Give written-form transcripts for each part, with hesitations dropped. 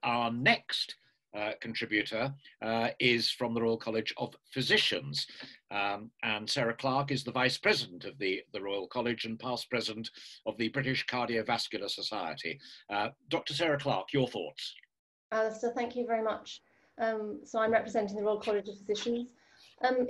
Our next contributor is from the Royal College of Physicians, and Sarah Clarke is the Vice President of the Royal College and past President of the British Cardiovascular Society. Dr. Sarah Clarke, your thoughts? Alistair, thank you very much. So I'm representing the Royal College of Physicians.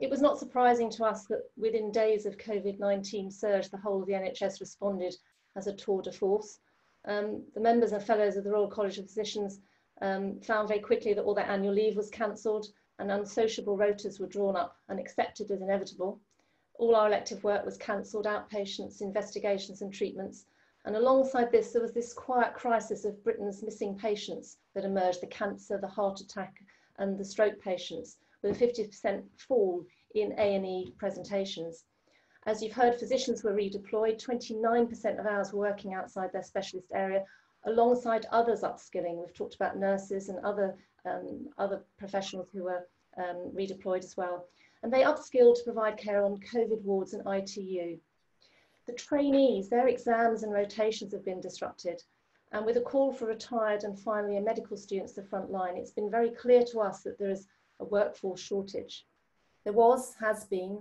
It was not surprising to us that within days of COVID-19 surge, the whole of the NHS responded as a tour de force. The members and fellows of the Royal College of Physicians found very quickly that all their annual leave was cancelled and unsociable rotas were drawn up and accepted as inevitable. All our elective work was cancelled, outpatients, investigations and treatments. And alongside this, there was this quiet crisis of Britain's missing patients that emerged, the cancer, the heart attack and the stroke patients, with a 50% fall in A&E presentations. As you've heard, physicians were redeployed. 29% of ours were working outside their specialist area, alongside others upskilling. We've talked about nurses and other professionals who were redeployed as well. And they upskilled to provide care on COVID wards and ITU. The trainees, their exams and rotations have been disrupted. And with a call for retired and finally medical students to the front line, it's been very clear to us that there is a workforce shortage. There was, has been,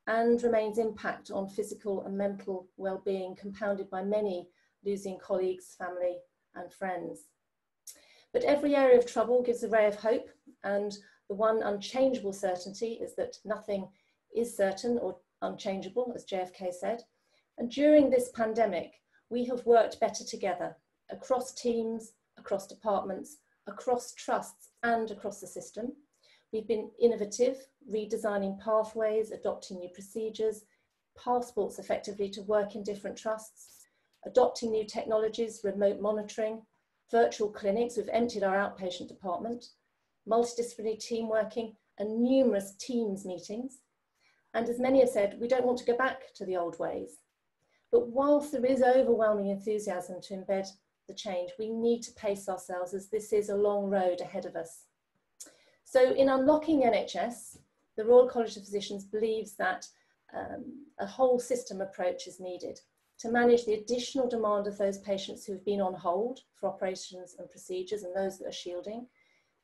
and remains impact on physical and mental well-being, compounded by many losing colleagues, family and friends. But every area of trouble gives a ray of hope, and the one unchangeable certainty is that nothing is certain or unchangeable, as JFK said. And during this pandemic, we have worked better together across teams, across departments, across trusts and across the system. We've been innovative, redesigning pathways, adopting new procedures, passports effectively to work in different trusts, adopting new technologies, remote monitoring, virtual clinics. We've emptied our outpatient department, multidisciplinary team working and numerous Teams meetings. And as many have said, we don't want to go back to the old ways. But whilst there is overwhelming enthusiasm to embed the change, we need to pace ourselves, as this is a long road ahead of us. So in unlocking NHS, the Royal College of Physicians believes that a whole system approach is needed to manage the additional demand of those patients who have been on hold for operations and procedures and those that are shielding,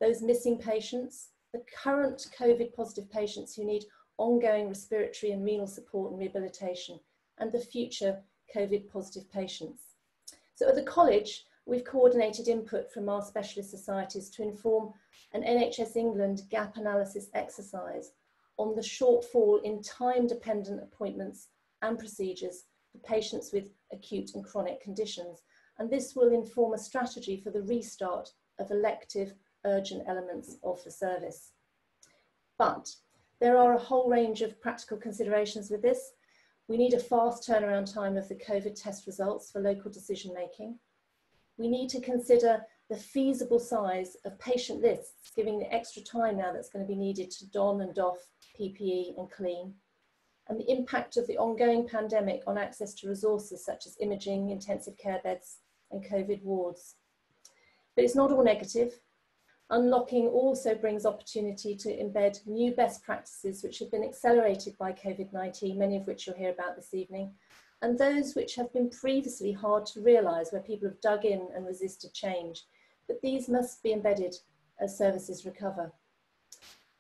those missing patients, the current COVID positive patients who need ongoing respiratory and renal support and rehabilitation, and the future COVID positive patients. So at the college, we've coordinated input from our specialist societies to inform an NHS England gap analysis exercise on the shortfall in time-dependent appointments and procedures for patients with acute and chronic conditions. And this will inform a strategy for the restart of elective urgent elements of the service. But there are a whole range of practical considerations with this. We need a fast turnaround time of the COVID test results for local decision making. We need to consider the feasible size of patient lists, giving the extra time now that's going to be needed to don and doff PPE and clean, and the impact of the ongoing pandemic on access to resources such as imaging, intensive care beds and COVID wards. But it's not all negative. Unlocking also brings opportunity to embed new best practices which have been accelerated by COVID-19, many of which you'll hear about this evening, and those which have been previously hard to realise, where people have dug in and resisted change. But these must be embedded as services recover.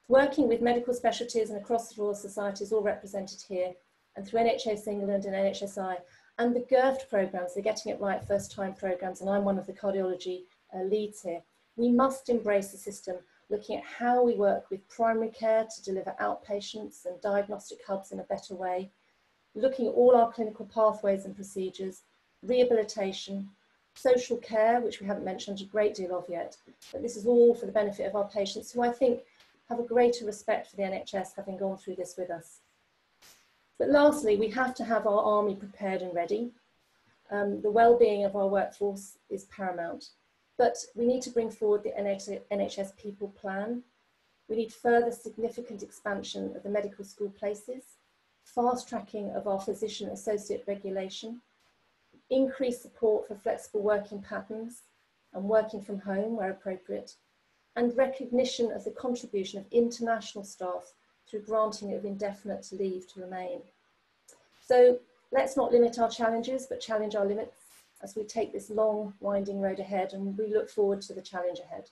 Working with medical specialties and across the Royal Society is all represented here, and through NHS England and NHSI, and the GIRFT programmes, the Getting It Right First Time programmes, and I'm one of the cardiology leads here. We must embrace the system, looking at how we work with primary care to deliver outpatients and diagnostic hubs in a better way, looking at all our clinical pathways and procedures, rehabilitation, social care, which we haven't mentioned a great deal of yet, but this is all for the benefit of our patients, who I think have a greater respect for the NHS, having gone through this with us. But lastly, we have to have our army prepared and ready. The well-being of our workforce is paramount, but we need to bring forward the NHS People Plan. We need further significant expansion of the medical school places, fast tracking of our physician associate regulation, increased support for flexible working patterns and working from home where appropriate, and recognition of the contribution of international staff through granting of indefinite leave to remain. So let's not limit our challenges, but challenge our limits. as we take this long, winding road ahead, and we look forward to the challenge ahead.